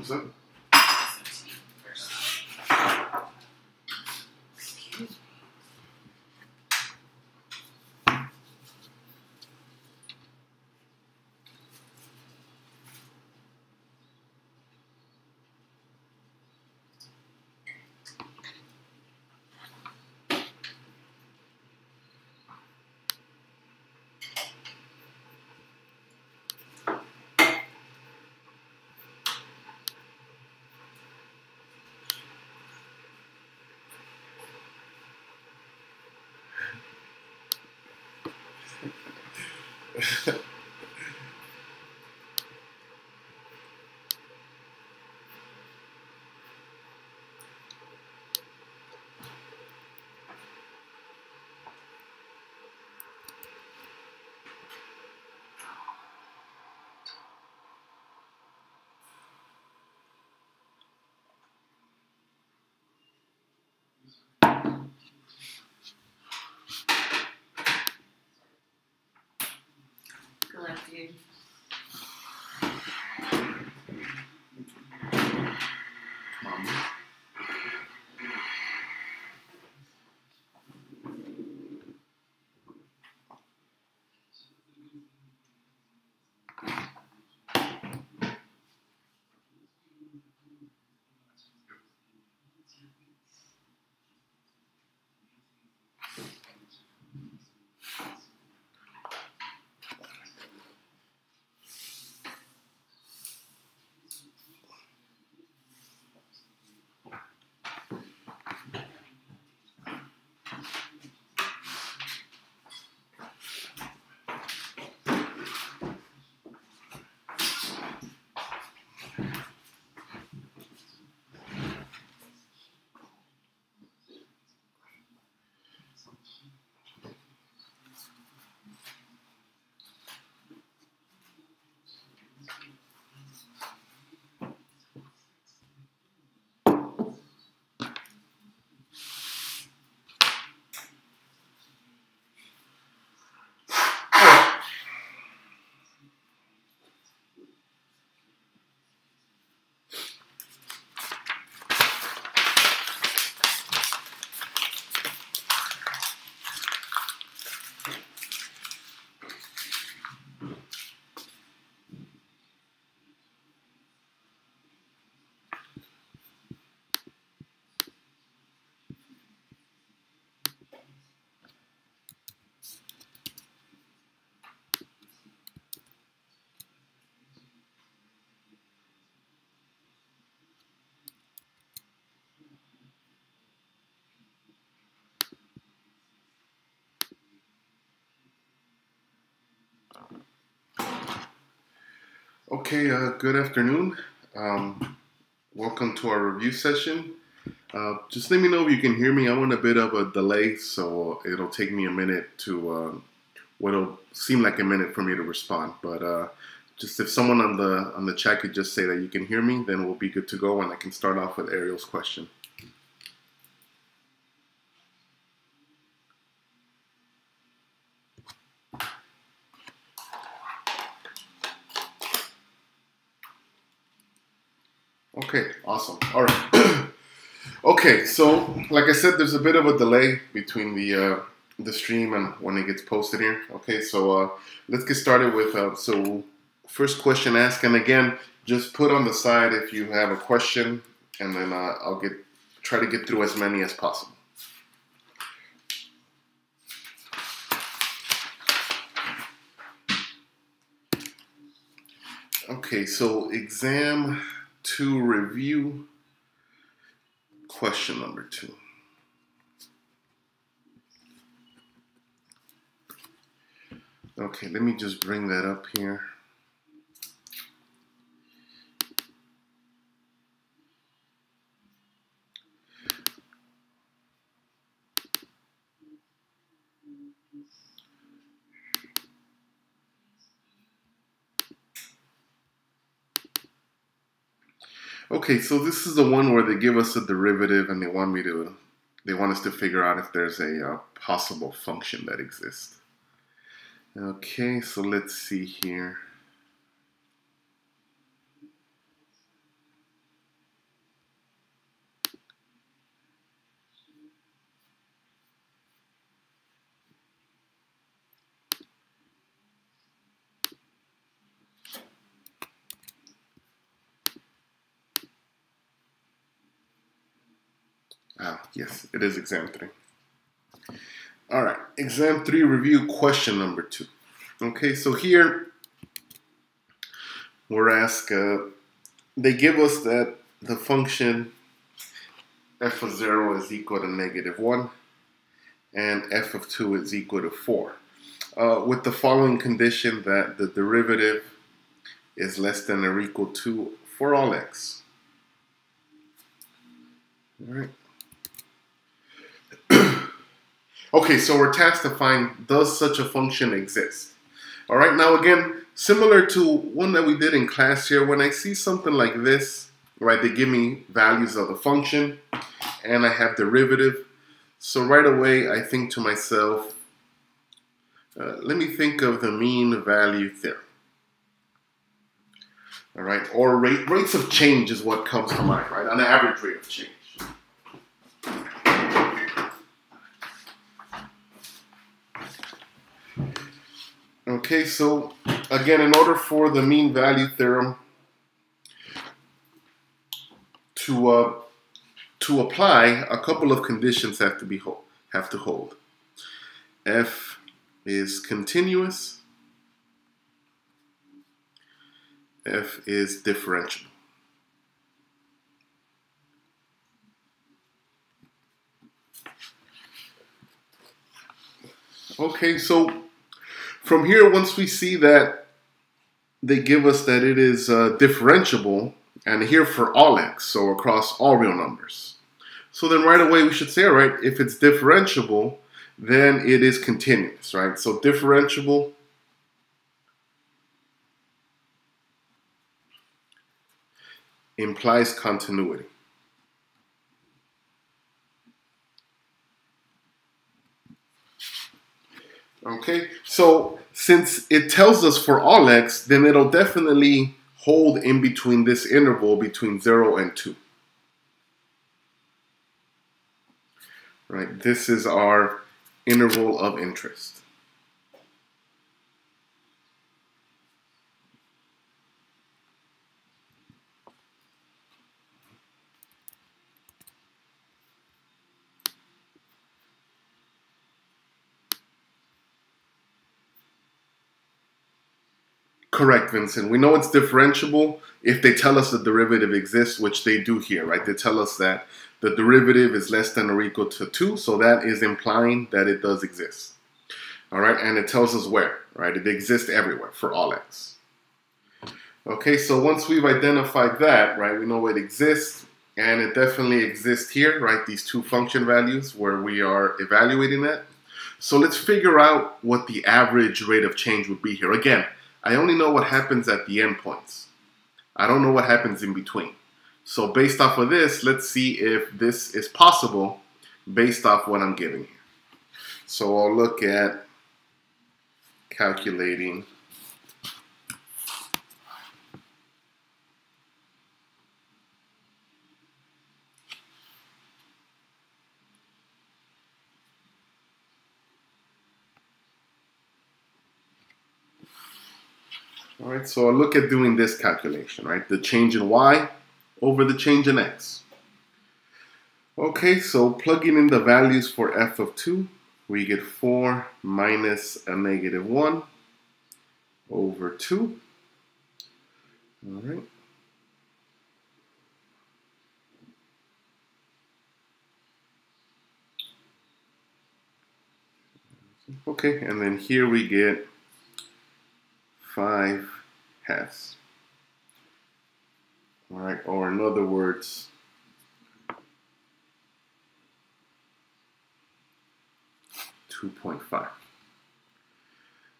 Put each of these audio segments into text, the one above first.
What's up? Collected. Okay, good afternoon. Welcome to our review session. Just let me know if you can hear me. I'm on a bit of a delay, so it'll take me a minute to, what'll seem like a minute for me to respond. But just if someone on the chat could just say that you can hear me, then we'll be good to go, and I can start off with Ariel's question. Okay, awesome. All right. Okay, so like I said, there's a bit of a delay between the stream and when it gets posted here. Okay, so let's get started with so first question asked, and again, just put on the side if you have a question, and then I'll try to get through as many as possible. Okay, so exam 2 review, question number 2. Okay, let me just bring that up here. Okay, so this is the one where they give us a derivative and they want us to figure out if there's a possible function that exists. Okay, so let's see here. Yes, it is exam 3. All right, exam 3 review question number 2. Okay, so here we're asked, they give us that the function f of 0 is equal to -1 and f of 2 is equal to 4. With the following condition that the derivative is less than or equal to for all x. All right. Okay, so we're tasked to find, does such a function exist? All right, now again, similar to one that we did in class here, when I see something like this, right, they give me values of the function and I have derivative. So right away, I think to myself, let me think of the mean value theorem. All right, or rates of change is what comes to mind, right? An average rate of change. Okay, so again, in order for the mean value theorem to apply, a couple of conditions have to hold. F is continuous. F is differentiable. Okay, so from here, once we see that they give us that it is differentiable, and here for all x, so across all real numbers. So then right away we should say, all right, if it's differentiable, then it is continuous, right? So differentiable implies continuity. Okay, so since it tells us for all x, then it'll definitely hold in between this interval between 0 and 2. Right, this is our interval of interest. Correct, Vincent. We know it's differentiable if they tell us the derivative exists, which they do here, right? They tell us that the derivative is less than or equal to 2, so that is implying that it does exist. All right, and it tells us where, right? It exists everywhere for all x. Okay, so once we've identified that, right, we know it exists, and it definitely exists here, right? These two function values where we are evaluating that. So let's figure out what the average rate of change would be here. Again, I only know what happens at the endpoints. I don't know what happens in between. So based off of this, let's see if this is possible based off what I'm giving here. So I'll look at calculating all right, so I'll look at doing this calculation, right? The change in y over the change in x. Okay, so plugging in the values for f of 2, we get 4 minus a -1 over 2. All right. Okay, and then here we get 5/2. All right, or in other words, 2.5.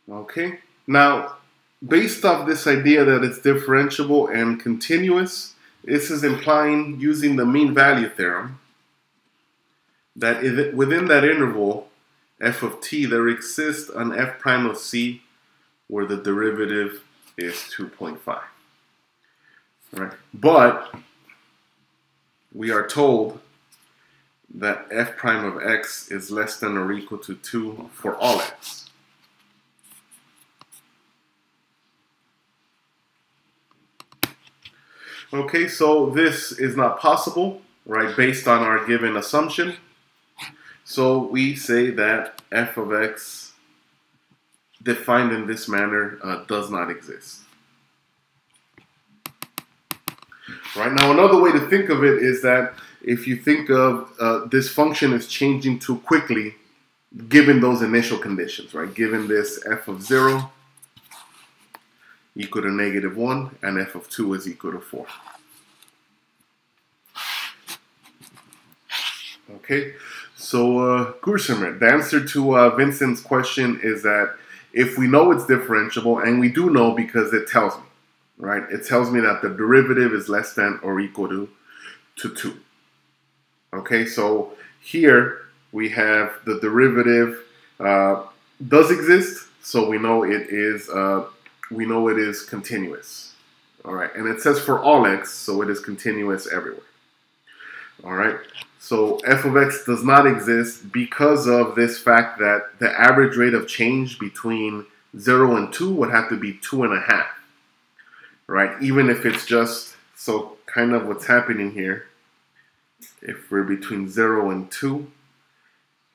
Okay, now based off this idea that it's differentiable and continuous, this is implying, using the mean value theorem, that within that interval, f of t, there exists an f prime of c where the derivative is 2.5. Right? But we are told that f prime of x is less than or equal to 2 for all x. Okay, so this is not possible, right, based on our given assumption. So we say that f of x defined in this manner does not exist. Right, now another way to think of it is that if you think of this function is changing too quickly given those initial conditions, right? Given this f of 0 equal to -1 and f of 2 is equal to 4. Okay, so Gursamer, the answer to Vincent's question is that if we know it's differentiable, and we do know because it tells me, right? It tells me that the derivative is less than or equal to 2. Okay, so here we have the derivative does exist, so we know it is continuous. All right, and it says for all x, so it is continuous everywhere. All right, so f of x does not exist because of this fact that the average rate of change between 0 and 2 would have to be 2.5. Right, even if it's just, so kind of what's happening here, if we're between 0 and 2,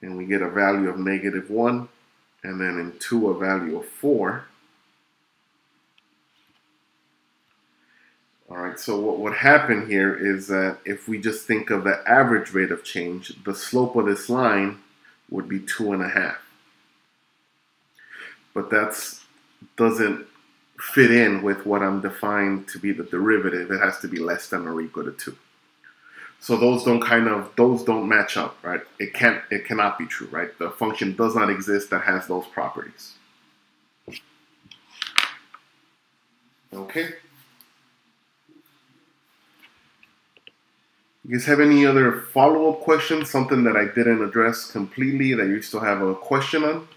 and we get a value of -1, and then in 2 a value of 4. All right, so what would happen here is that if we just think of the average rate of change, the slope of this line would be 2.5. But that doesn't fit in with what I'm defined to be the derivative. It has to be less than or equal to 2. So those don't match up, right? It cannot be true, right? The function does not exist that has those properties. Okay. You guys have any other follow-up questions? Something that I didn't address completely that you still have a question on?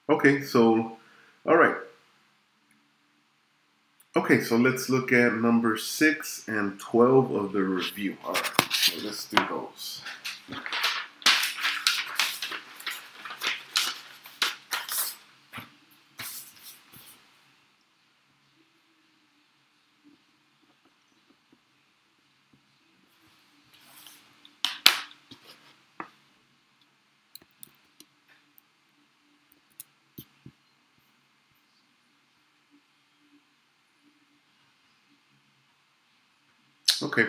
Okay, so, all right. Okay, so let's look at number 6 and 12 of the review. All right, so let's do those. Okay,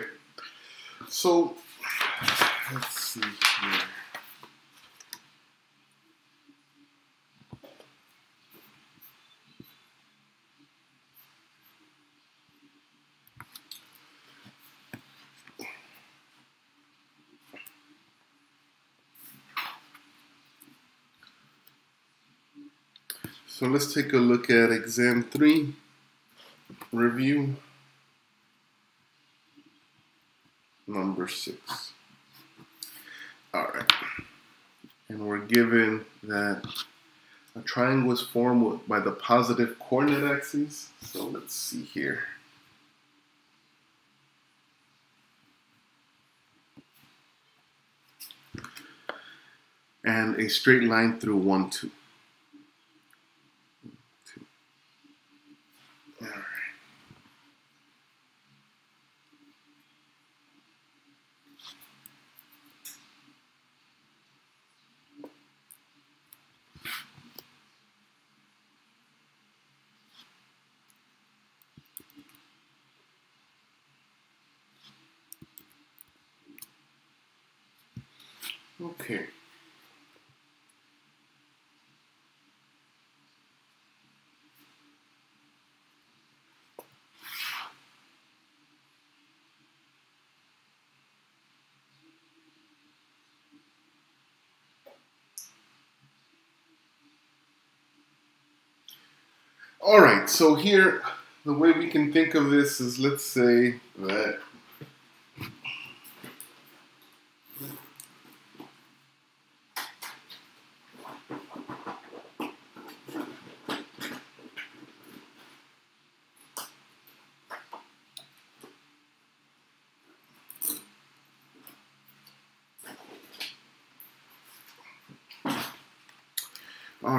so let's see here. So let's take a look at exam 3 review number 6. All right, and we're given that a triangle is formed by the positive coordinate axes. So let's see here. And a straight line through 1, 2. All right. Okay. All right, so here, the way we can think of this is, let's say that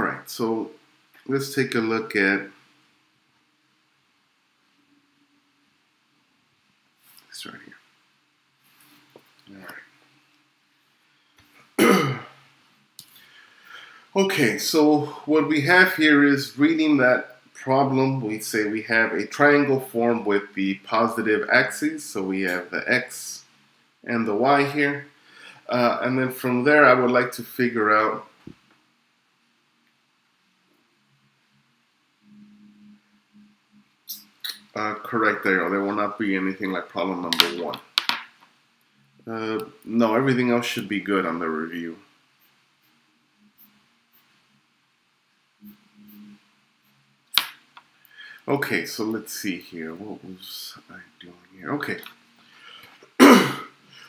right, so let's take a look at this right here. All right. Okay, so what we have here is reading that problem. We say we have a triangle formed with the positive axes. So we have the x and the y here. And then from there, I would like to figure out correct there. There will not be anything like problem number 1. No, everything else should be good on the review. Okay, so let's see here. What was I doing here? Okay.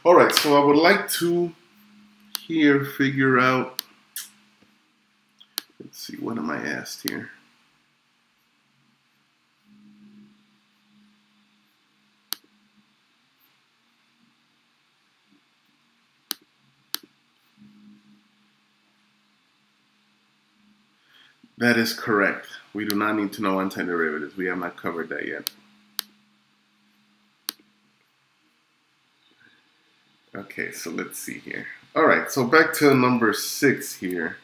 All right, so I would like to here figure out, let's see, what am I asked here? That is correct. We do not need to know antiderivatives. We have not covered that yet. Okay, so let's see here. All right, so back to number 6 here.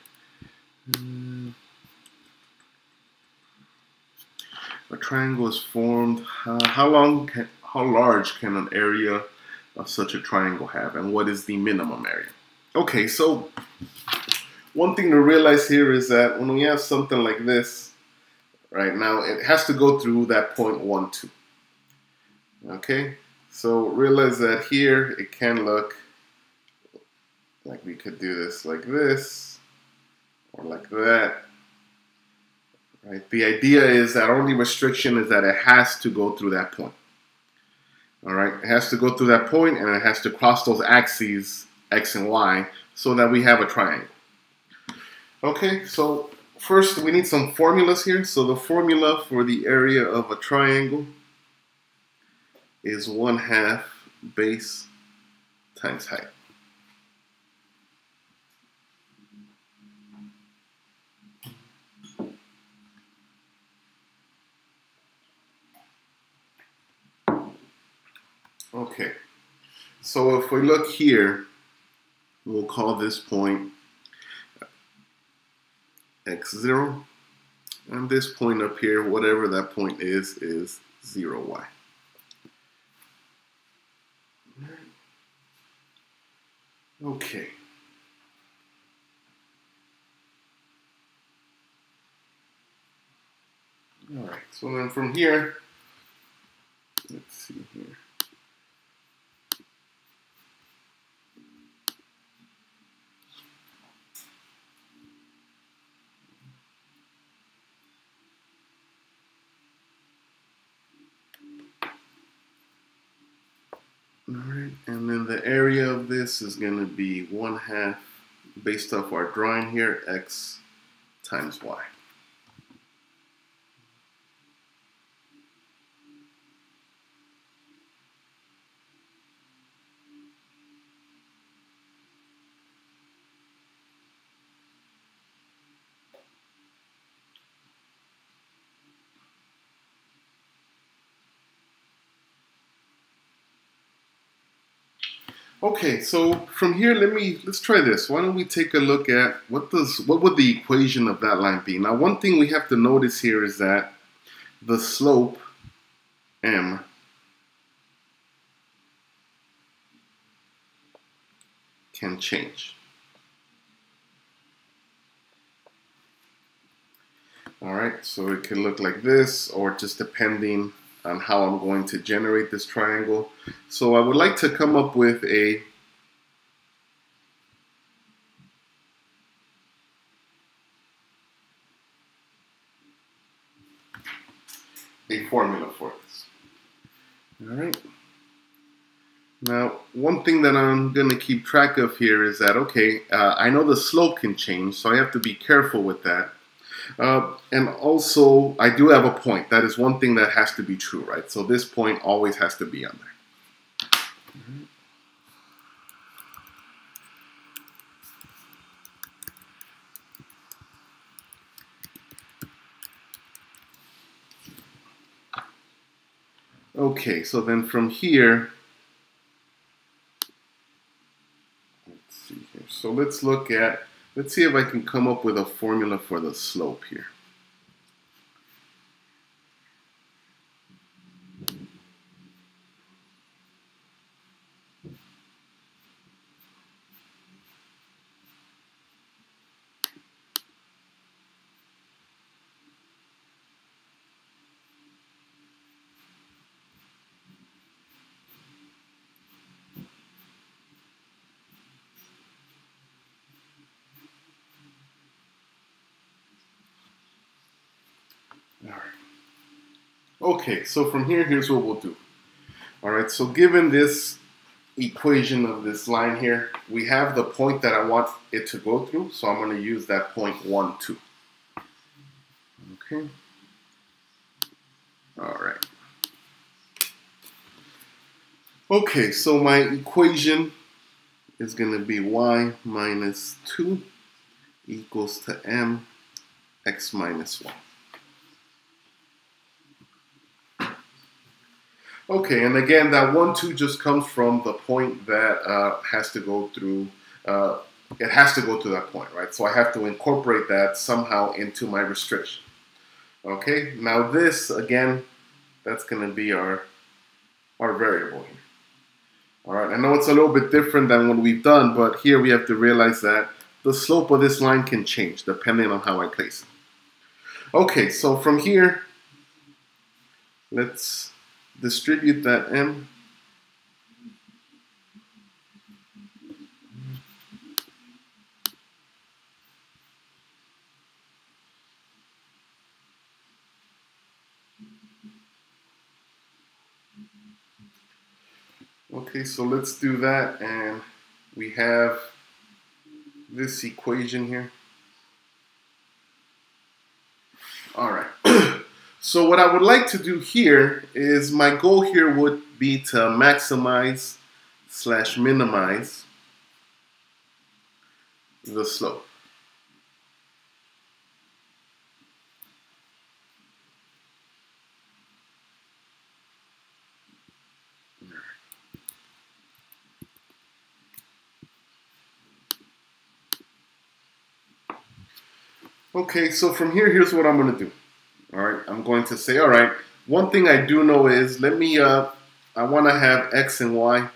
A triangle is formed. How large can an area of such a triangle have, and what is the minimum area? Okay, so one thing to realize here is that when we have something like this, right now, it has to go through that point 1, 2. Okay, so realize that here it can look like we could do this like this, or like that. Right? The idea is that only restriction is that it has to go through that point. All right, it has to go through that point, and it has to cross those axes, x and y, so that we have a triangle. Okay, so first we need some formulas here. So the formula for the area of a triangle is 1/2 base times height. Okay, so if we look here, we'll call this point x0, and this point up here, whatever that point is 0y. Okay. All right, so then from here, let's see here. All right, and then the area of this is going to be 1/2, based off our drawing here, x times y. Okay, so from here, let's try this. Why don't we take a look at what would the equation of that line be? Now, one thing we have to notice here is that the slope m can change. All right, so it can look like this, or just depending on how I'm going to generate this triangle. So I would like to come up with a formula for this. All right. Now, one thing that I'm going to keep track of here is that, okay, I know the slope can change, so I have to be careful with that. And also, I do have a point. That is one thing that has to be true, right? So this point always has to be on there. Okay, so then from here, let's see here. So let's see if I can come up with a formula for the slope here. All right. Okay, so from here, here's what we'll do. All right, so given this equation of this line here, we have the point that I want it to go through, so I'm going to use that point 1, 2. Okay. All right. Okay, so my equation is going to be y minus 2 equals to m x minus 1. Okay, and again, that 1, 2 just comes from the point that has to go through, it has to go to that point, right? So I have to incorporate that somehow into my restriction. Okay, now this, again, that's going to be our variable here. All right, I know it's a little bit different than what we've done, but here we have to realize that the slope of this line can change depending on how I place it. Okay, so from here, let's distribute that m. Okay, so let's do that, and we have this equation here. All right. So what I would like to do here is my goal here would be to maximize / minimize the slope. Okay, so from here, here's what I'm going to do. All right, I'm going to say, all right, one thing I do know is I want to have x and y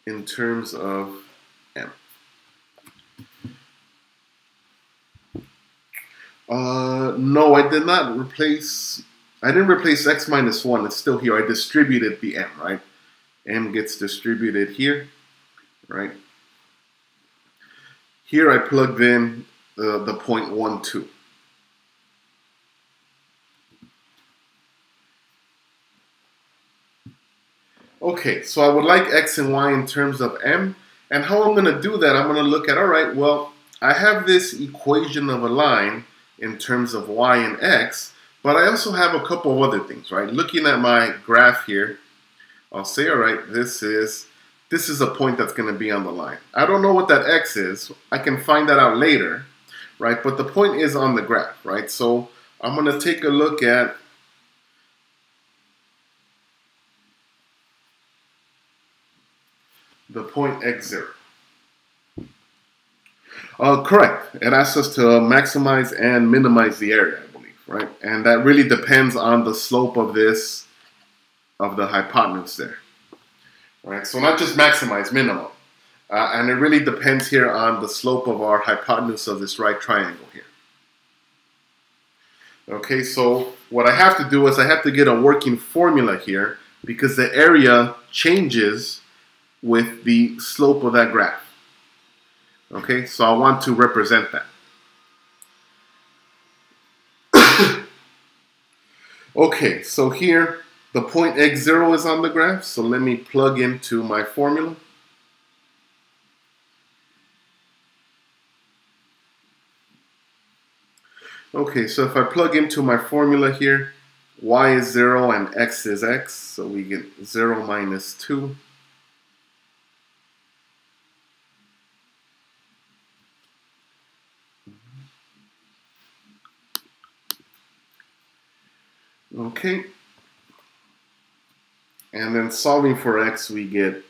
in terms of m. No, I didn't replace x minus 1. It's still here. I distributed the m, right? M gets distributed here, right? Here I plugged in the point 1, 2. Okay, so I would like x and y in terms of m. And how I'm going to do that, I'm going to look at, all right, well, I have this equation of a line in terms of y and x, but I also have a couple of other things, right? Looking at my graph here, I'll say, all right, this is a point that's going to be on the line. I don't know what that x is. I can find that out later, right? But the point is on the graph, right? So I'm going to take a look at the point x0. Correct. It asks us to maximize and minimize the area, I believe, right? And that really depends on the slope of the hypotenuse there, right? So not just maximize, minimum. And it really depends here on the slope of our hypotenuse of this right triangle here. Okay, so what I have to do is I have to get a working formula here because the area changes with the slope of that graph. Okay, so I want to represent that. Okay, so here the point x0 is on the graph, so let me plug into my formula. Okay, so if I plug into my formula here, y is 0 and x is x, so we get 0 minus 2. Okay. And then solving for x, we get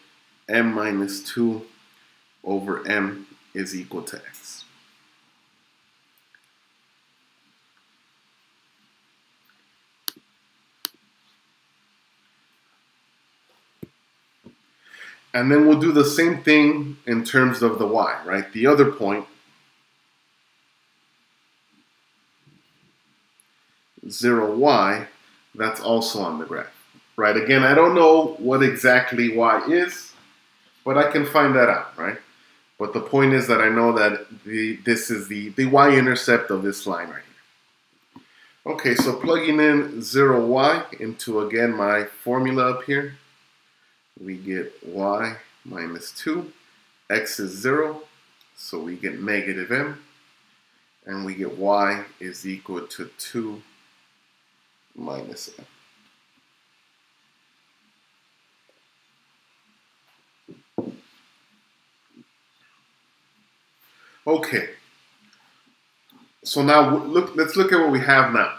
m minus 2 over m is equal to x. And then we'll do the same thing in terms of the y, right? The other point, 0y, that's also on the graph, right? Again, I don't know what exactly y is, but I can find that out, right? But the point is that I know that this is the y-intercept of this line right here. Okay, so plugging in 0y into, again, my formula up here, we get y minus 2. X is 0, so we get negative m. And we get y is equal to 2 minus m. Okay, so now let's look at what we have now.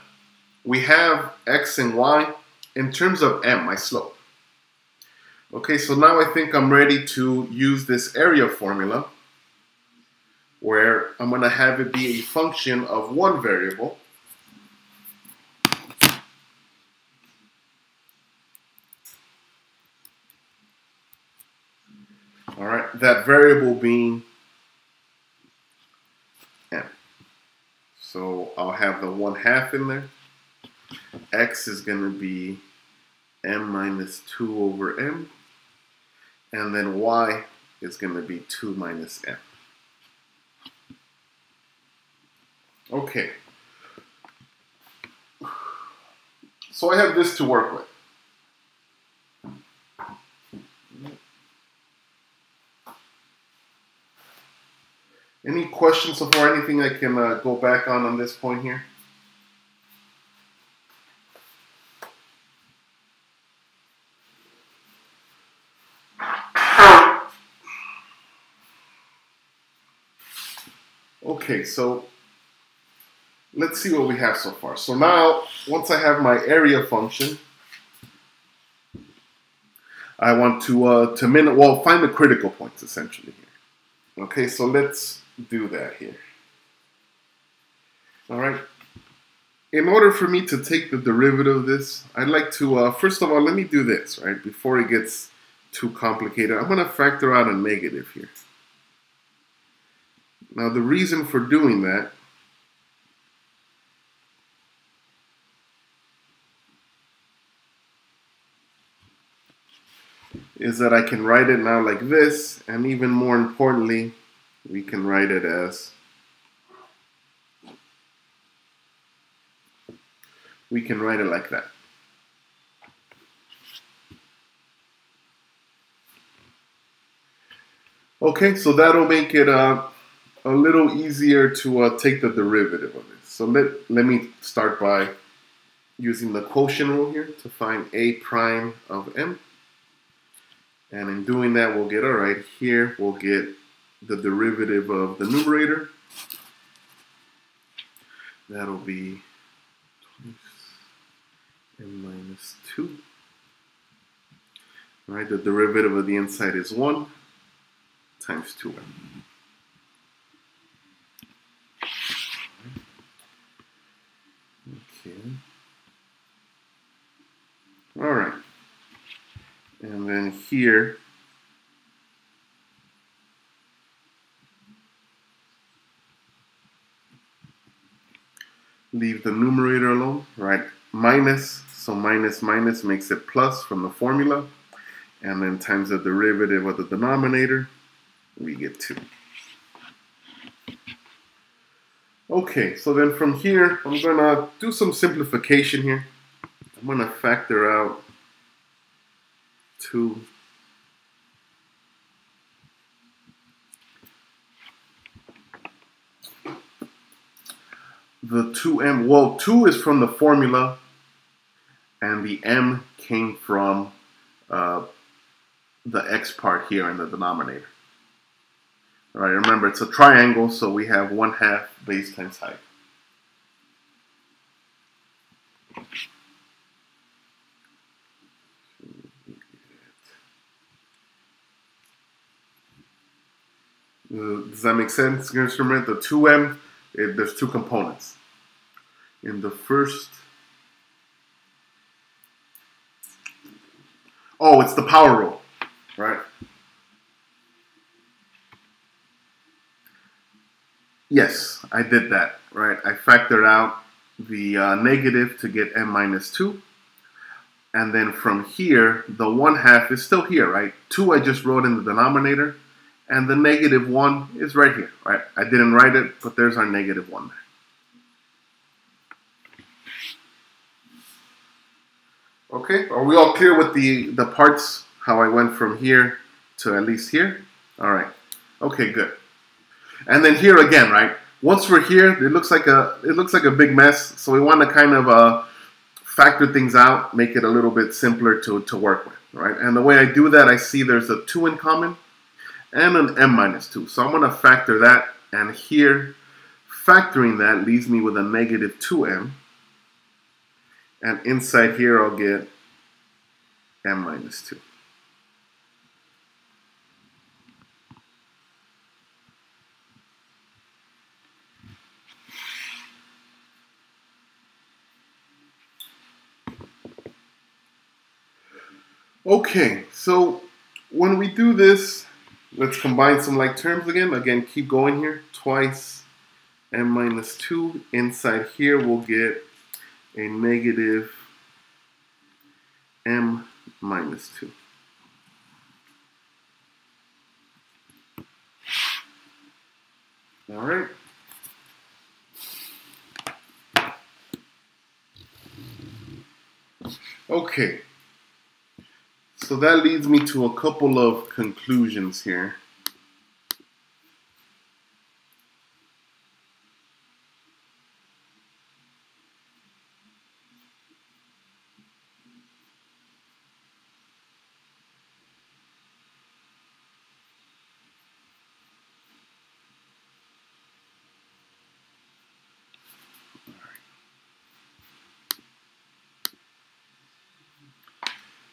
We have x and y in terms of m, my slope. Okay, so now I think I'm ready to use this area formula where I'm going to have it be a function of one variable. All right, that variable being m. So I'll have the 1/2 in there. X is going to be m minus 2 over m. And then y is going to be 2 minus m. Okay. So I have this to work with. Any questions so far? Anything I can go back on this point here? Okay, so let's see what we have so far. So now, once I have my area function, I want to find the critical points essentially here. Okay, so let's do that here. All right. In order for me to take the derivative of this, I'd like to, first of all, let me do this, right? Before it gets too complicated, I'm going to factor out a negative here. Now, the reason for doing that is that I can write it now like this, and even more importantly, we can write it as, we can write it like that. Okay, so that'll make it a little easier to take the derivative of it. So let me start by using the quotient rule here to find a prime of m. And in doing that, we'll get, all right, here we'll get the derivative of the numerator. That'll be m minus 2. All right, the derivative of the inside is 1 times 2m. Okay. All right. And then here, leave the numerator alone, right? Minus, so minus minus makes it plus from the formula. And then times the derivative of the denominator, we get 2. Okay, so then from here, I'm going to do some simplification here. I'm going to factor out 2. The 2m, well, 2 is from the formula, and the m came from the x part here in the denominator. All right, remember, it's a triangle, so we have 1/2 base times height. Does that make sense? Instrument, the 2M, there's two components. In the first, oh, it's the power rule, right? Yes, I did that, right? I factored out the negative to get m minus 2. And then from here, the 1/2 is still here, right? 2 I just wrote in the denominator. And the negative 1 is right here, right? I didn't write it, but there's our negative 1 there. Okay, are we all clear with the parts, how I went from here to at least here? All right, okay, good. And then here again, right? Once we're here, it looks like a big mess. So we want to kind of factor things out, make it a little bit simpler to work with, right? And the way I do that, I see there's a 2 in common and an m minus 2. So I'm going to factor that, and here, factoring that leaves me with a negative 2m. And inside here, I'll get m minus 2. Okay, so when we do this, let's combine some like terms again. Again, keep going here. Twice m minus 2. Inside here, we'll get a negative m minus 2. All right. Okay. So that leads me to a couple of conclusions here.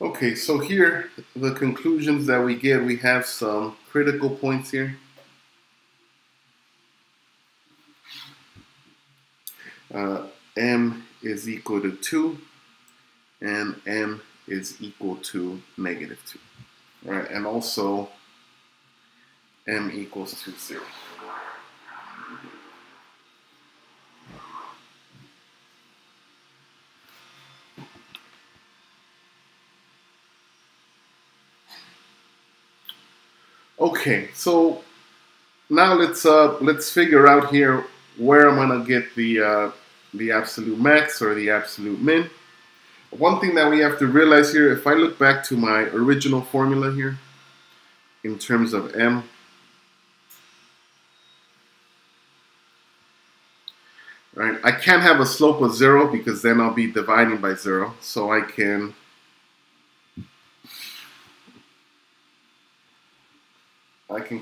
Okay, so here, the conclusions that we get, we have some critical points here. M is equal to 2, and M is equal to negative 2, right? And also, M equals to 0. Okay, so now let's figure out here where I'm gonna get the absolute max or the absolute min. One thing that we have to realize here, if I look back to my original formula here, in terms of m, right? I can't have a slope of 0 because then I'll be dividing by 0. So I can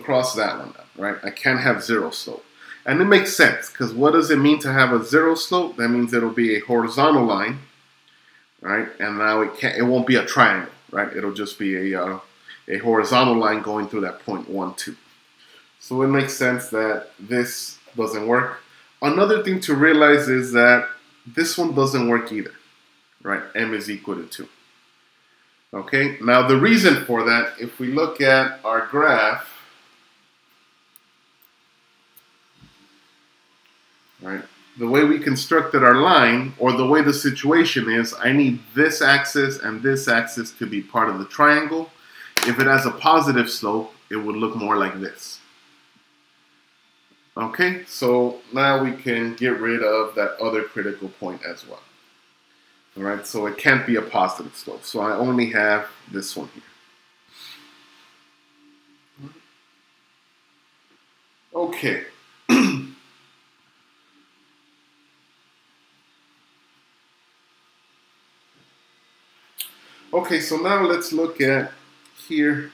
cross that one out, right? I can't have 0 slope. And it makes sense, because what does it mean to have a 0 slope? That means it'll be a horizontal line, right? And now it won't be a triangle, right? It'll just be a horizontal line going through that point 1, 2. So it makes sense that this doesn't work. Another thing to realize is that this one doesn't work either, right? M is equal to 2. Okay, now the reason for that, if we look at our graph, right, the way we constructed our line, or the way the situation is, I need this axis and this axis to be part of the triangle. If it has a positive slope, it would look more like this. Okay, so now we can get rid of that other critical point as well. All right, so it can't be a positive slope. So I only have this one here. Okay. Okay, so now let's look at here.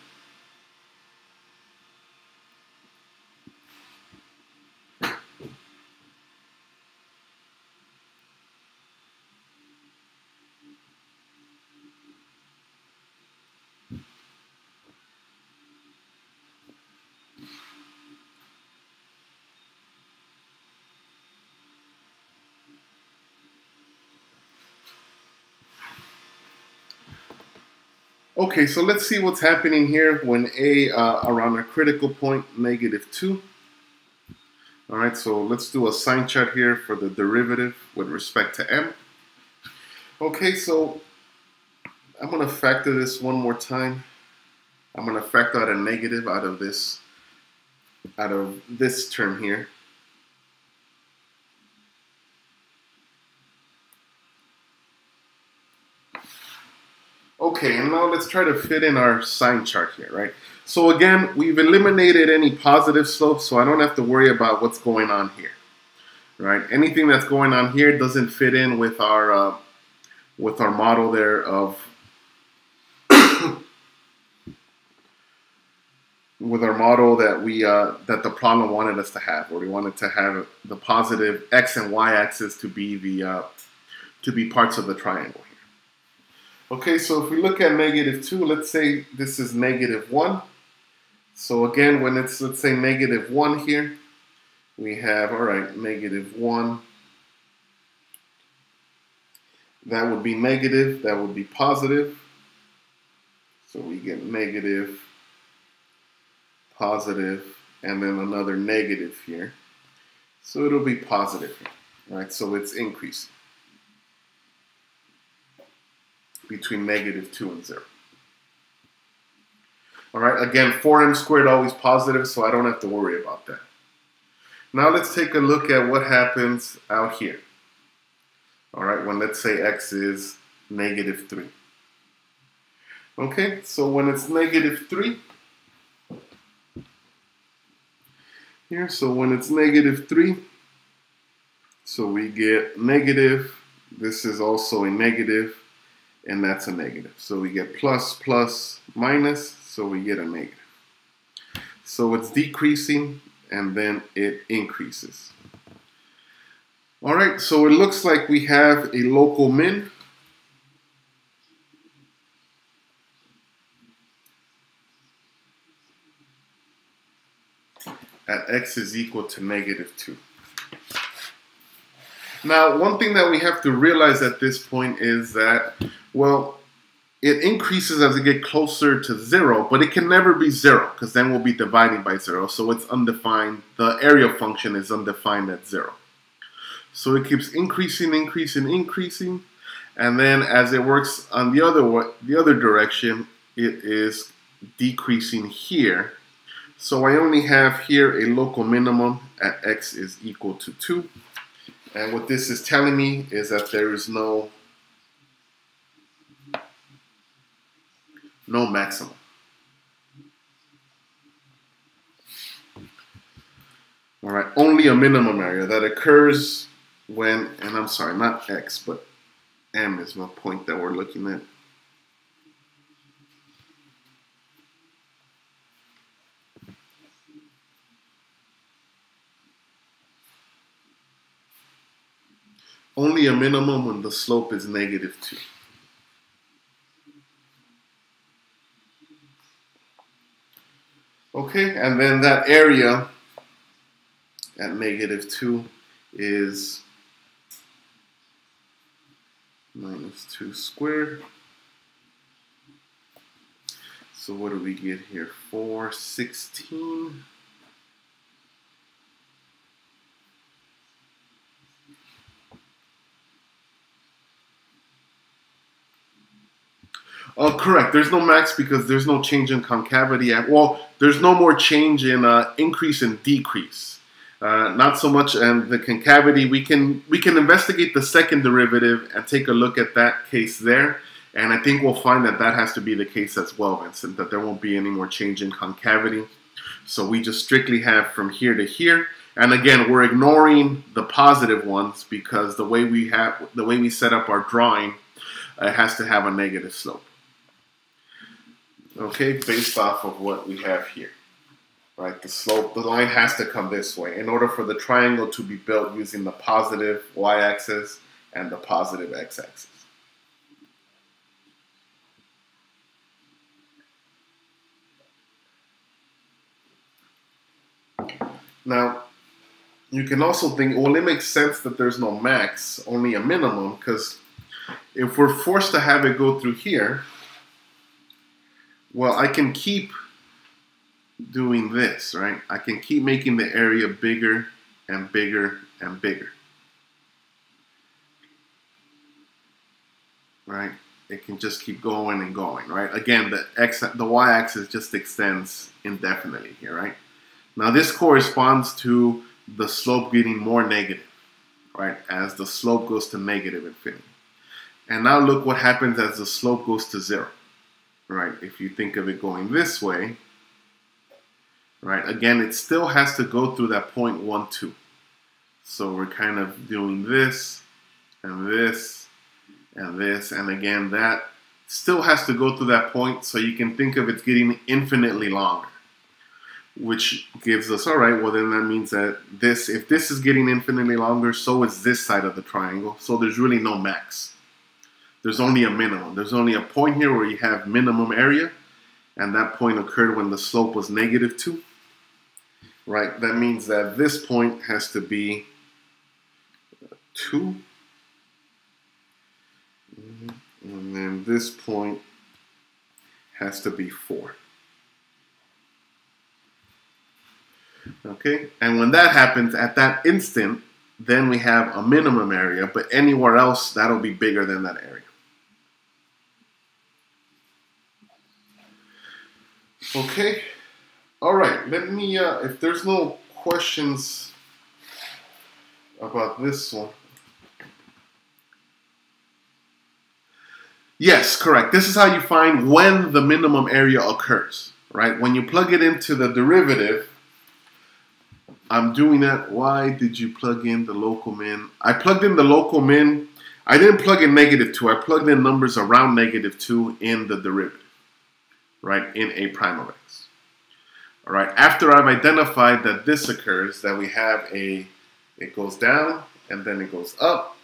Okay, so let's see what's happening here when a around a critical point, -2. All right, so let's do a sign chart here for the derivative with respect to m. Okay, so I'm going to factor this one more time. I'm going to factor out a negative out of this term here. Okay, and now let's try to fit in our sign chart here, right? So again, we've eliminated any positive slopes, so I don't have to worry about what's going on here, right? Anything that's going on here doesn't fit in with our model there of with our model that that the problem wanted us to have, where we wanted to have the positive x and y axis to be parts of the triangle here. Okay, so if we look at -2, let's say this is -1. So again, when it's, let's say, -1 here, we have, all right, -1. That would be negative, that would be positive. So we get negative, positive, and then another negative here. So it'll be positive here, right? So it's increasing between -2 and 0. All right, again, 4m squared always positive, so I don't have to worry about that. Now let's take a look at what happens out here. All right, when let's say x is -3. Okay, so when it's -3 here, so when it's -3, so we get negative, this is also a negative, and that's a negative. So we get plus, plus, minus, so we get a negative. So it's decreasing, and then it increases. All right, so it looks like we have a local min. At x is equal to -2. Now, one thing that we have to realize at this point is that, well, it increases as it gets closer to 0, but it can never be 0, because then we'll be dividing by 0, so it's undefined. The area function is undefined at 0. So it keeps increasing, increasing, increasing, and then as it works on the other direction, it is decreasing here. So I only have here a local minimum at x is equal to 2. And what this is telling me is that there is no maximum. All right, only a minimum area that occurs when, and I'm sorry, not x, but m is the point that we're looking at. Only a minimum when the slope is -2. Okay, and then that area at -2 is -2 squared. So what do we get here? 416. Oh, correct. There's no max because there's no change in concavity. Well, there's no more change in increase and decrease. Not so much in the concavity. We can investigate the second derivative and take a look at that case there. And I think we'll find that that has to be the case as well, Vincent, that there won't be any more change in concavity. So we just strictly have from here to here. And again, we're ignoring the positive ones because the way we set up our drawing, it has to have a negative slope. Okay, based off of what we have here, right? The slope, the line has to come this way in order for the triangle to be built using the positive y-axis and the positive x-axis. Now, you can also think, well, it makes sense that there's no max, only a minimum, because if we're forced to have it go through here, Well, I can keep doing this, right? I can keep making the area bigger and bigger and bigger, right? It can just keep going and going, right? Again, the y-axis just extends indefinitely here, right? Now this corresponds to the slope getting more negative, right? As the slope goes to negative infinity. And now look what happens as the slope goes to 0, right? If you think of it going this way, right? Again, it still has to go through that point 1, 2. So we're kind of doing this and this and this. And again, that still has to go through that point. So you can think of it getting infinitely longer, which gives us, all right, well then that means that if this is getting infinitely longer, so is this side of the triangle. So there's really no max. There's only a minimum. There's only a point here where you have minimum area, and that point occurred when the slope was -2, right? That means that this point has to be 2, and then this point has to be 4. Okay, and when that happens, at that instant, then we have a minimum area, but anywhere else, that'll be bigger than that area. Okay, all right, let me, if there's no questions about this one. Yes, correct. This is how you find when the minimum area occurs, right? When you plug it into the derivative, I'm doing that. Why did you plug in the local min? I plugged in the local min. I didn't plug in -2. I plugged in numbers around -2 in the derivative, right, in a prime of x. All right, after I've identified that this occurs, that we have it goes down and then it goes up,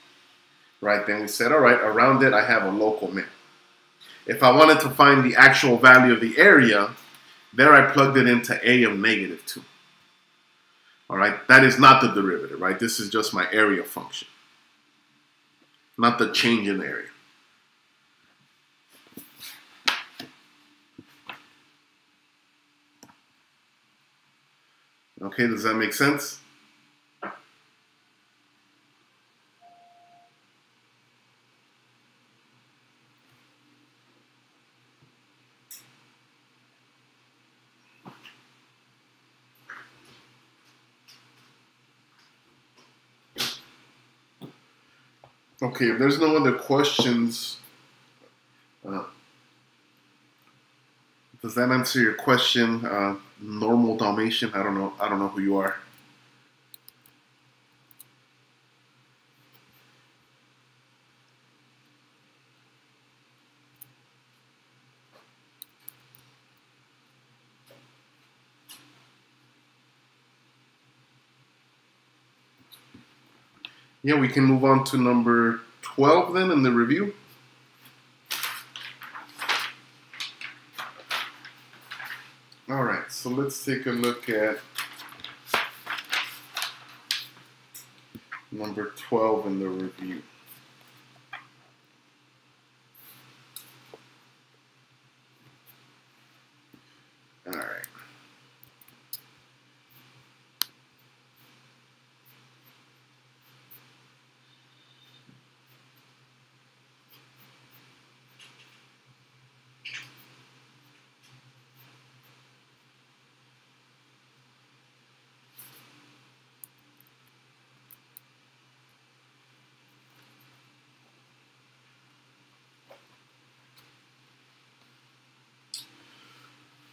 right, then we said, all right, around it I have a local min. If I wanted to find the actual value of the area, there I plugged it into a of -2. All right, that is not the derivative, right? This is just my area function, not the change in area. Okay, does that make sense? Okay, if there's no other questions, does that answer your question? Normal Dalmatian? I don't know who you are. Yeah, we can move on to number 12 then in the review. All right, so let's take a look at number 12 in the review. All right.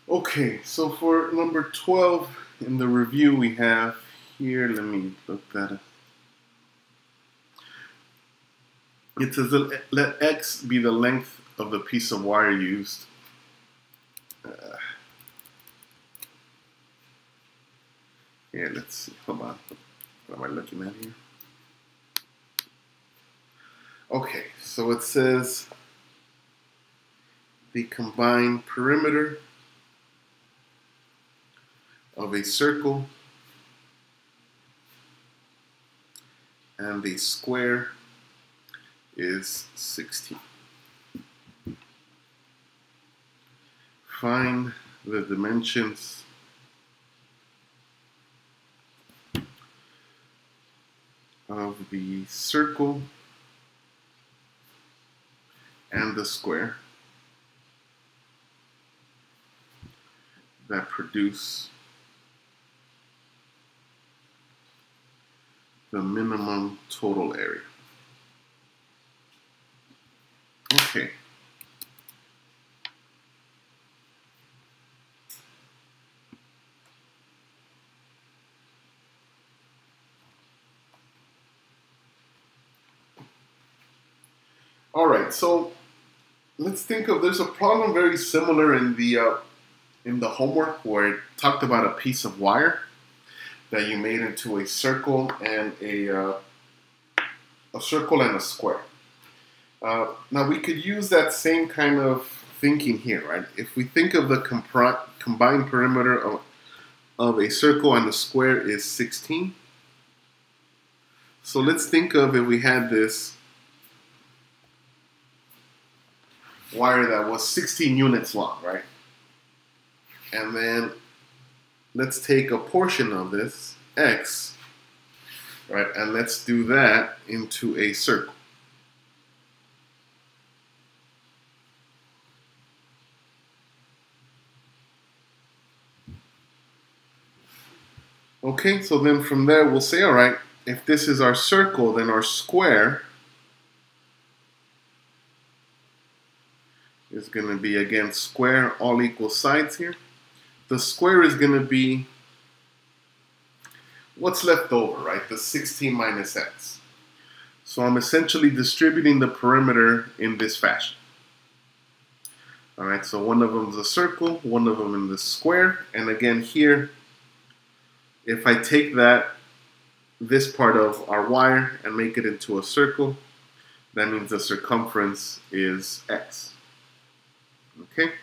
Okay, so for number 12 in the review we have here, let me look that up. It says let x be the length of the piece of wire used. Yeah, let's see. Hold on. What am I looking at here? Okay, so it says the combined perimeter of a circle and the square is 16. find the dimensions of the circle and the square that produce the minimum total area. Okay. All right, so let's think of, there's a problem very similar in the homework where it talked about a piece of wire that you made into a circle and a circle and a square. Now we could use that same kind of thinking here, right? If we think of the combined perimeter of a circle and a square is 16. So let's think of if we had this wire that was 16 units long, right? And then let's take a portion of this, x, right? And let's do that into a circle. Okay, so then from there we'll say, all right, if this is our circle, then our square is going to be, again, square all equal sides here. The square is going to be what's left over, right? The 16 minus x. So I'm essentially distributing the perimeter in this fashion. All right, so one of them is a circle, one of them in the square, and again here, if I take this part of our wire and make it into a circle, that means the circumference is x. Okay?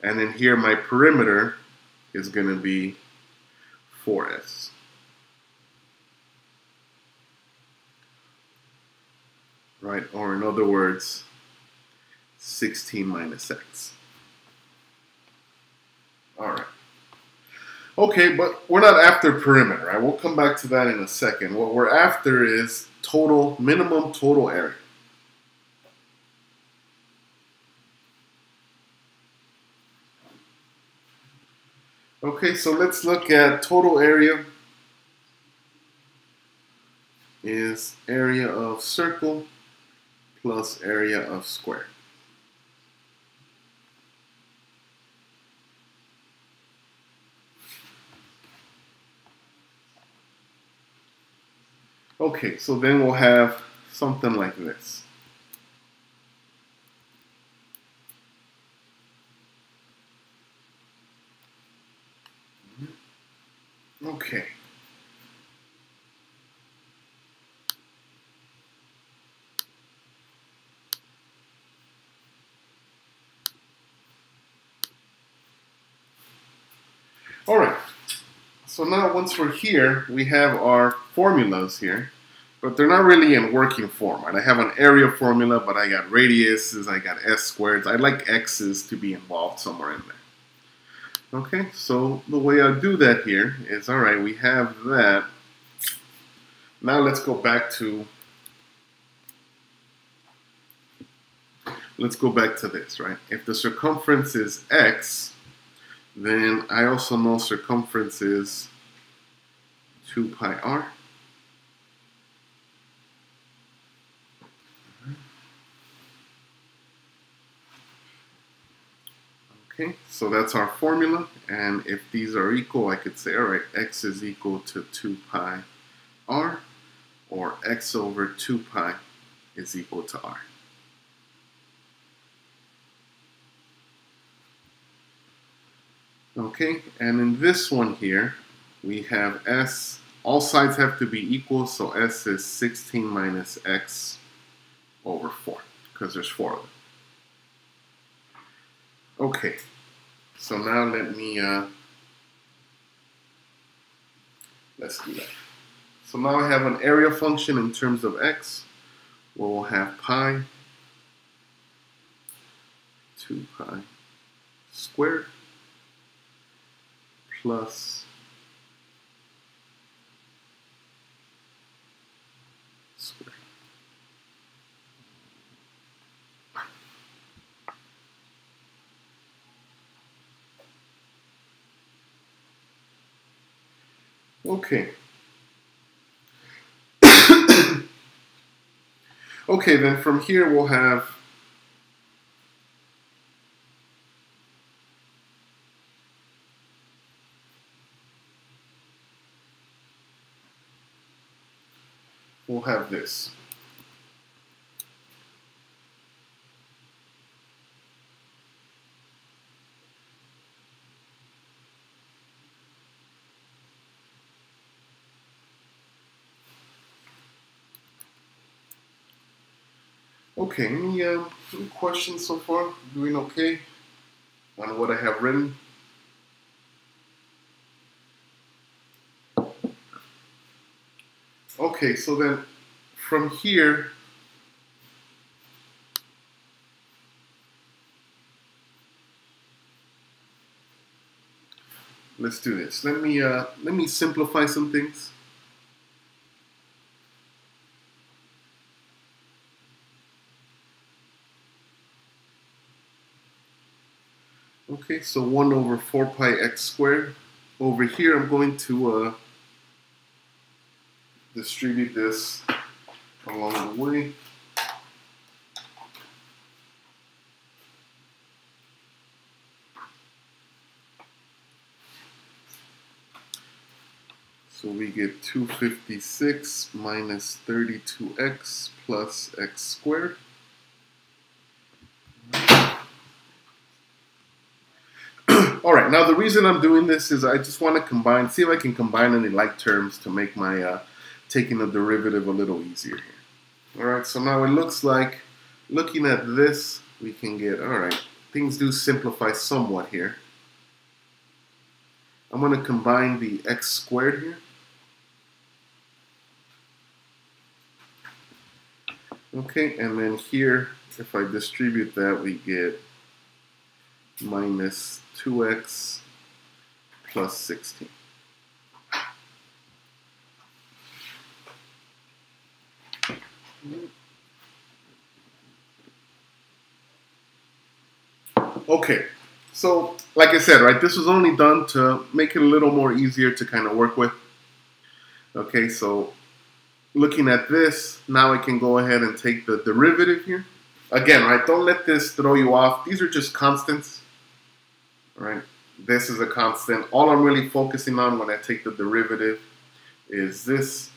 And then here my perimeter is going to be 4s. Right? Or in other words, 16 minus x. All right. Okay, but we're not after perimeter, right? We'll come back to that in a second. What we're after is minimum total area. Okay, so let's look at total area is area of circle plus area of square. Okay, so then we'll have something like this. Okay. All right. So now once we're here, we have our formulas here, but they're not really in working form. Right? I have an area formula, but I got radiuses, I got s squareds. I'd like x's to be involved somewhere in there. Okay, so the way I do that here is, all right, we have that. Now let's go back to this, right? If the circumference is x, then I also know circumference is 2 pi r. Okay, so that's our formula, and if these are equal, I could say, all right, x is equal to 2 pi r, or x over 2 pi is equal to r. Okay, and in this one here, we have s, all sides have to be equal, so s is 16 minus x over 4, because there's 4 of them. Okay, so now let me, let's do that. So now I have an area function in terms of x, where we'll have pi, 2 pi squared plus squared. Okay. Okay, then from here we'll have this. Okay, any questions so far? Doing okay on what I have written? Okay, so then from here, let's do this. Let me simplify some things. Okay, so 1 over 4 pi x squared. Over here, I'm going to distribute this along the way. So we get 256 minus 32x plus x squared. All right, now the reason I'm doing this is I just want to combine, see if I can combine any like terms to make my taking the derivative a little easier here. All right, so now it looks like, looking at this, we can get, all right, things do simplify somewhat here. I'm going to combine the x squared here. Okay, and then here, if I distribute that, we get minus 2x plus 16. Okay, so like I said, right, this was only done to make it a little more easier to kind of work with. Okay, so looking at this, now I can go ahead and take the derivative here. Again, right, don't let this throw you off. These are just constants, right? This is a constant. All I'm really focusing on when I take the derivative is this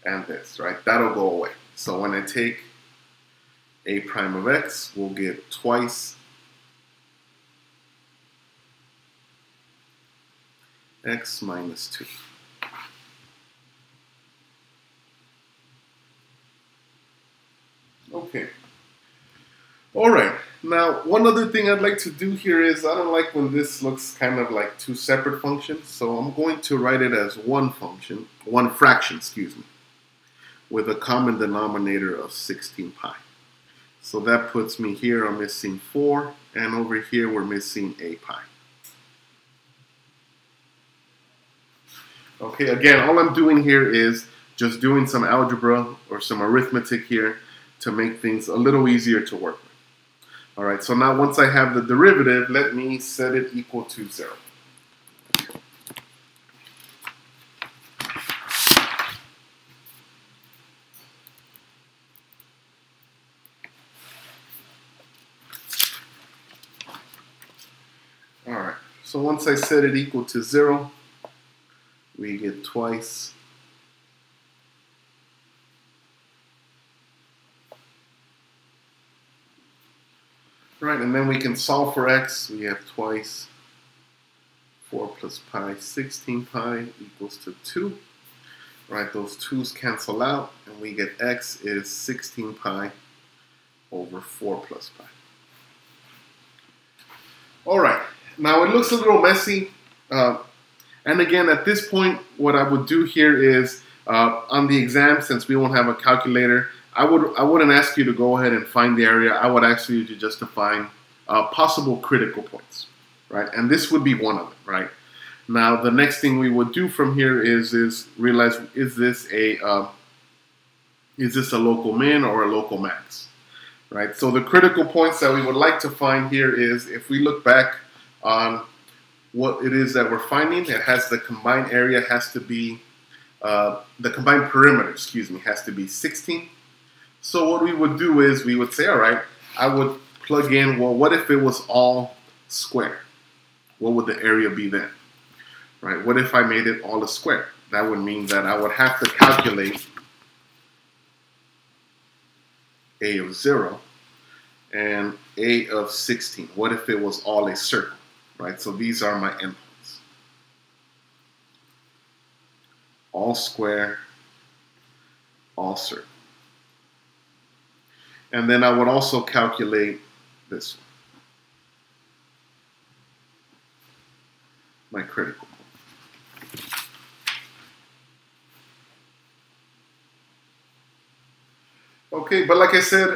and this, right? That'll go away. So when I take a prime of x, we'll get twice x minus 2. Okay. All right. Now, one other thing I'd like to do here is I don't like when this looks kind of like two separate functions, so I'm going to write it as one function, one fraction, excuse me, with a common denominator of 16 pi. So that puts me here, I'm missing 4, and over here we're missing a pi. Okay, again, all I'm doing here is just doing some algebra or some arithmetic here to make things a little easier to work with. All right, so now once I have the derivative, let me set it equal to 0. All right, so once I set it equal to 0, we get twice right, and then we can solve for x. We have twice 4 plus pi, 16 pi equals to 2. Right, those 2's cancel out, and we get x is 16 pi over 4 plus pi. All right, now it looks a little messy. And again, at this point, what I would do here is, on the exam, since we won't have a calculator, I wouldn't ask you to go ahead and find the area. I would ask you to just define possible critical points. right? And this would be one of them, right? Now, the next thing we would do from here is realize, is this a local min or a local max, right? So the critical points that we would like to find here is, if we look back on what it is that we're finding, it has the combined area has to be, the combined perimeter, excuse me, has to be 16. So what we would do is we would say, all right, I would plug in, well, what if it was all square? What would the area be then? Right? What if I made it all a square? That would mean that I would have to calculate A of 0 and A of 16. What if it was all a circle? Right? So these are my endpoints. All square, all circle. And then I would also calculate this one, my critical point. Okay, but like I said,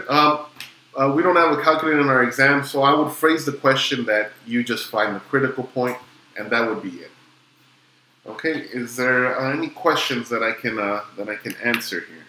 we don't have a calculator in our exam, so I would phrase the question that you just find the critical point, and that would be it. Okay, is there any questions that I can answer here?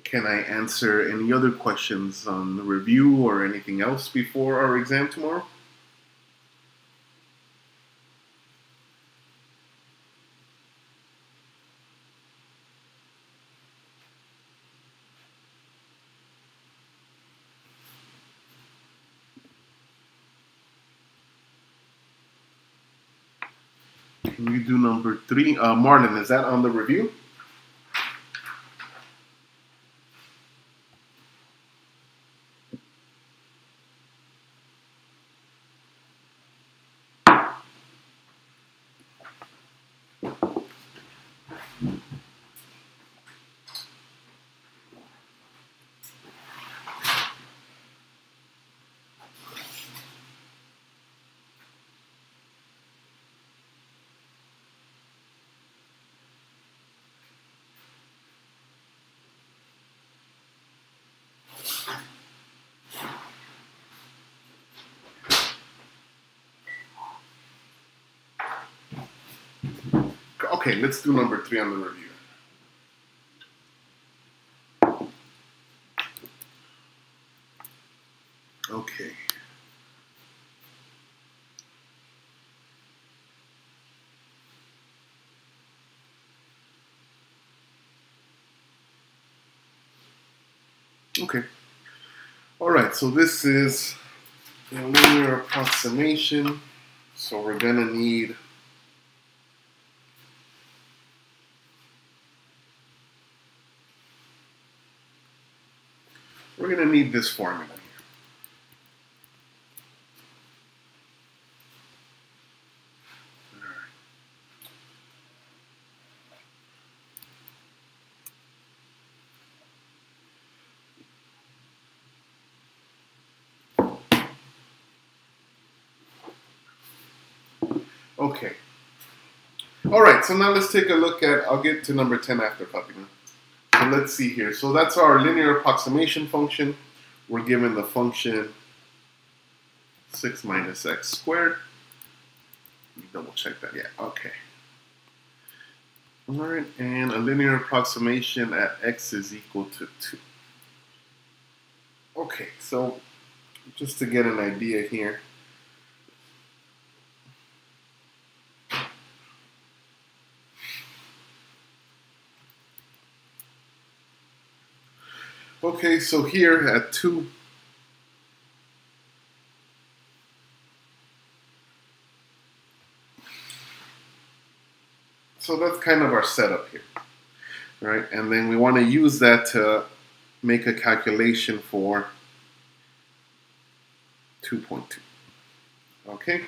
Can I answer any other questions on the review or anything else before our exam tomorrow? Can you do number 3? Marlon, is that on the review? Okay, let's do number 3 on the review. Okay. Okay. All right, so this is a linear approximation. So we're going to need this formula here. Okay. All right, so now let's take a look at, I'll get to number 10 after Fatima. So let's see here. So that's our linear approximation function. We're given the function 6 minus x squared. Let me double check that. Yeah, okay. All right, and a linear approximation at x is equal to 2. Okay, so just to get an idea here. Okay, so here at 2, so that's kind of our setup here, right? And then we want to use that to make a calculation for 2.2, okay?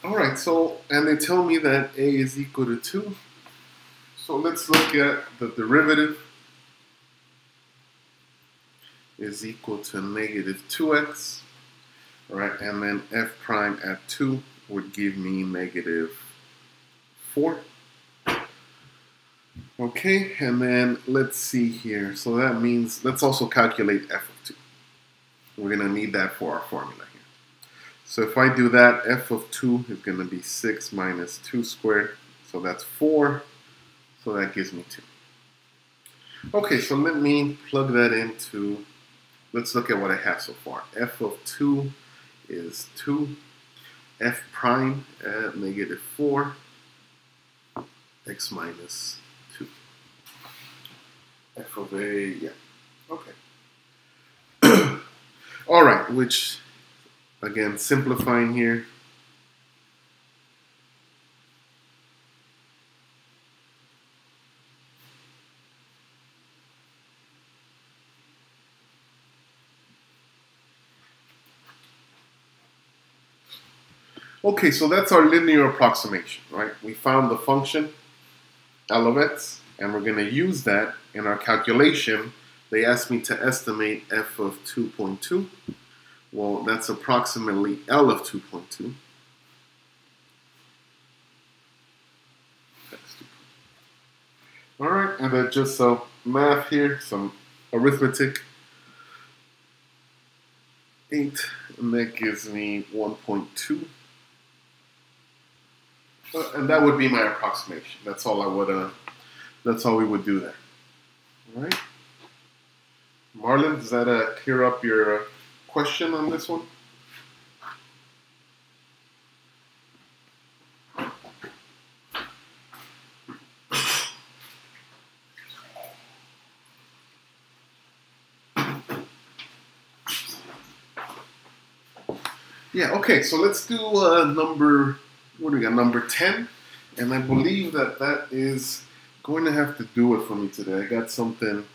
All right, so, and they tell me that a is equal to 2. So let's look at the derivative is equal to negative 2x, right? And then f prime at 2 would give me negative 4. Okay, and then let's see here. So that means, let's also calculate f of 2. We're going to need that for our formula here. So if I do that, f of 2 is going to be 6 minus 2 squared. So that's 4. So that gives me 2. Okay, so let me plug that into, let's look at what I have so far. F of 2 is 2. F prime at negative 4. X minus 2. F of a, yeah. Okay. All right, which, again, simplifying here. Okay, so that's our linear approximation, right? We found the function, L of x, and we're going to use that in our calculation. They asked me to estimate f of 2.2. Well, that's approximately L of 2.2. All right, and then just some math here, some arithmetic. 8, and that gives me 1.2. And that would be my approximation. That's all I would. That's all we would do there. All right, Marlon, does that clear up your question on this one? Yeah. Okay. So let's do number. What do we got? Number 10, and I believe that that is going to have to do it for me today. I got something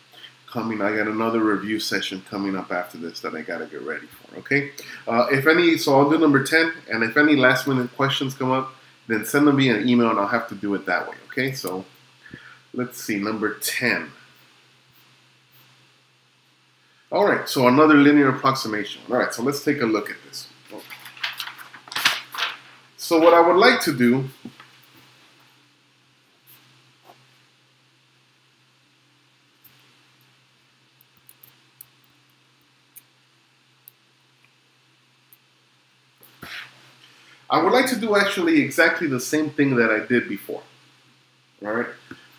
coming. I got another review session coming up after this that I got to get ready for. Okay. If any, so I'll do number 10, and if any last minute questions come up, then send them via an email, and I'll have to do it that way. Okay. So let's see, number 10. All right. So another linear approximation. All right. So let's take a look at this. So what I would like to do actually exactly the same thing that I did before. All right,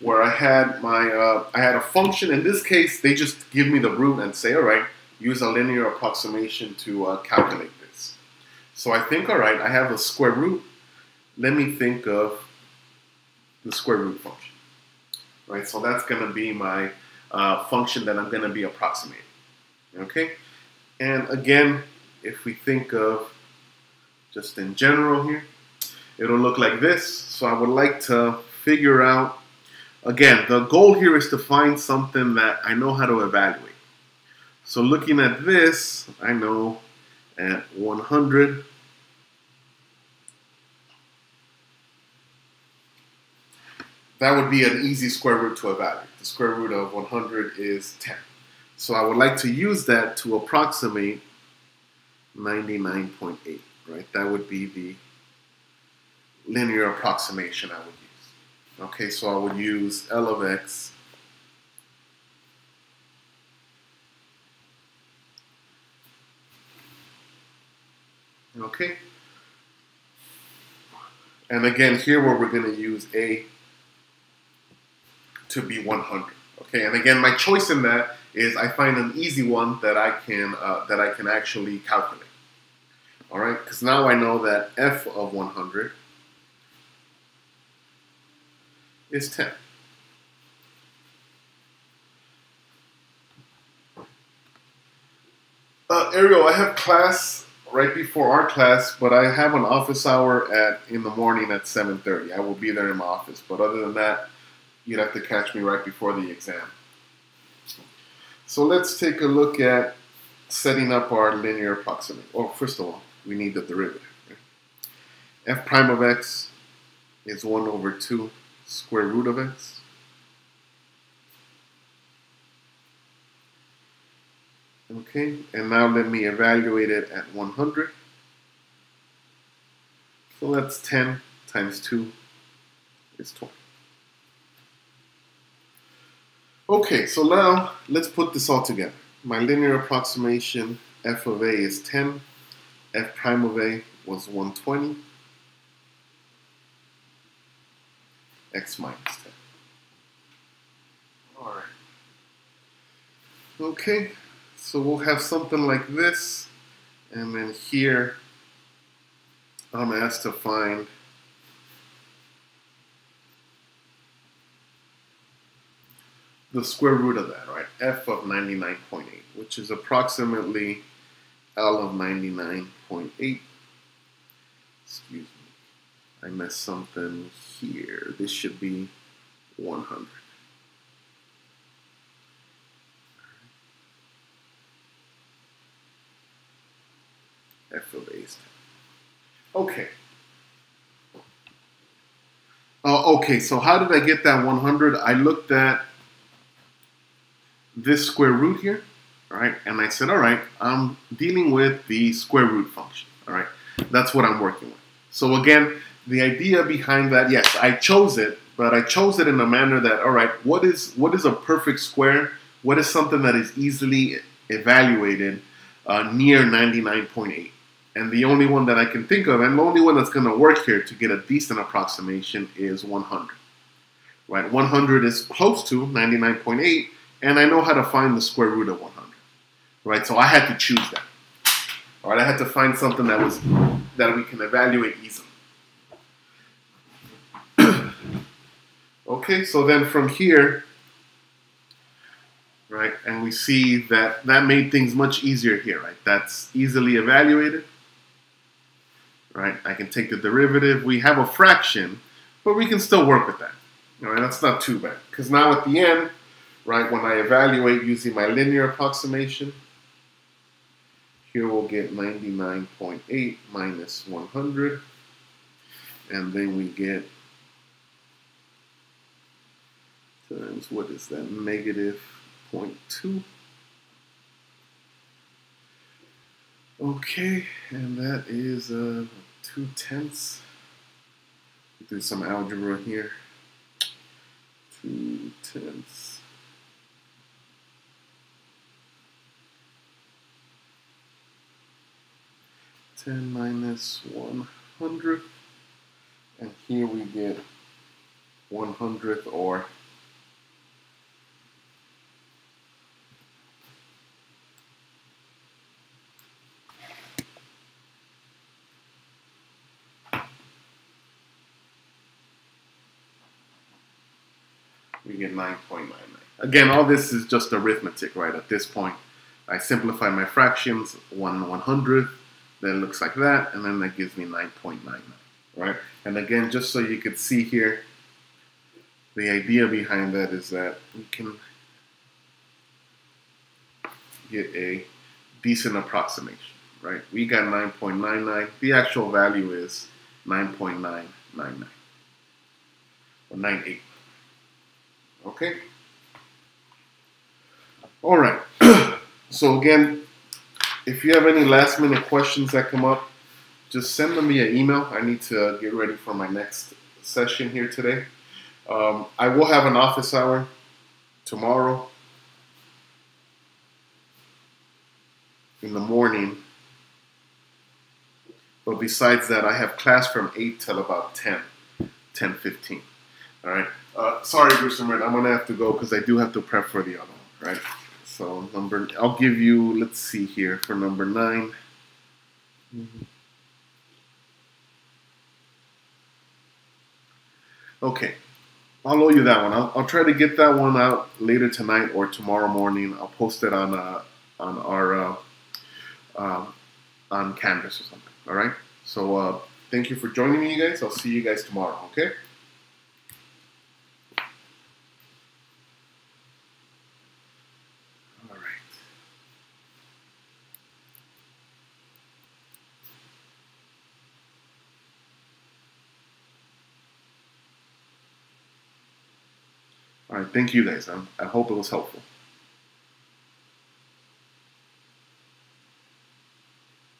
where I had my I had a function. In this case, they just give me the root and say, all right, use a linear approximation to calculate this. So I think, all right, I have a square root. Let me think of the square root function. Right, so that's going to be my function that I'm going to be approximating. Okay, and again, if we think of just in general here, it'll look like this. So I would like to figure out, again, the goal here is to find something that I know how to evaluate. So looking at this, I know at 100, that would be an easy square root to evaluate. The square root of 100 is 10. So I would like to use that to approximate 99.8, right? That would be the linear approximation I would use. Okay, so I would use L of x okay. And again, here where we're going to use A to be 100. Okay, and again, my choice in that is I find an easy one that I can actually calculate. All right, because now I know that f of 100 is 10. Ariel, I have class right before our class, but I have an office hour in the morning at 7:30. I will be there in my office, but other than that, you'd have to catch me right before the exam. So let's take a look at setting up our linear approximation. Oh, first of all, we need the derivative. Right? f prime of x is 1 over 2 square root of x. Okay, and now let me evaluate it at 100. So that's 10 times 2 is 20. Okay, so now let's put this all together. My linear approximation f of a is 10, f prime of a was 120, x minus 10. All right. Okay, so we'll have something like this, and then here I'm asked to find the square root of that, right? F of 99.8, which is approximately L of 99.8. Excuse me, I missed something here. This should be 100. F of A is 10. Okay. Okay, so how did I get that 100? I looked at this square root here, all right, and I said, all right, I'm dealing with the square root function, all right? That's what I'm working with. So again, the idea behind that, yes, I chose it, but I chose it in a manner that, all right, what is a perfect square? What is something that is easily evaluated near 99.8? And the only one that I can think of, and the only one that's going to work here to get a decent approximation is 100. Right? 100 is close to 99.8, and I know how to find the square root of 100. Right? So I had to choose that. All right? I had to find something that we can evaluate easily. Okay, so then from here, right, and we see that made things much easier here, right? That's easily evaluated. Right? I can take the derivative. We have a fraction, but we can still work with that. All right, that's not too bad. Because now at the end, right, when I evaluate using my linear approximation, here we'll get 99.8 minus 100. And then we get times, what is that, negative 0.2. Okay, and that is 2/10. Do some algebra here. 2/10. 10 minus 100, and here we get 100th, or we get 9.99. Again, all this is just arithmetic, right? At this point, I simplify my fractions, 1/100th, then it looks like that, and then that gives me 9.99, right? And again, just so you could see here, the idea behind that is that we can get a decent approximation, right? We got 9.99. The actual value is 9.999 or 98. Okay. All right. So again, if you have any last minute questions that come up, just send them via email. I need to get ready for my next session here today. I will have an office hour tomorrow in the morning. But besides that, I have class from 8 till about 10:15. All right. Sorry, Bruce and Red, I'm going to have to go because I do have to prep for the other one, right? So I'll give you, let's see here, for number 9. Okay. I'll owe you that one. I'll try to get that one out later tonight or tomorrow morning. I'll post it on our on Canvas or something. All right. So thank you for joining me, you guys. I'll see you guys tomorrow. Okay. All right, thank you guys. I hope it was helpful.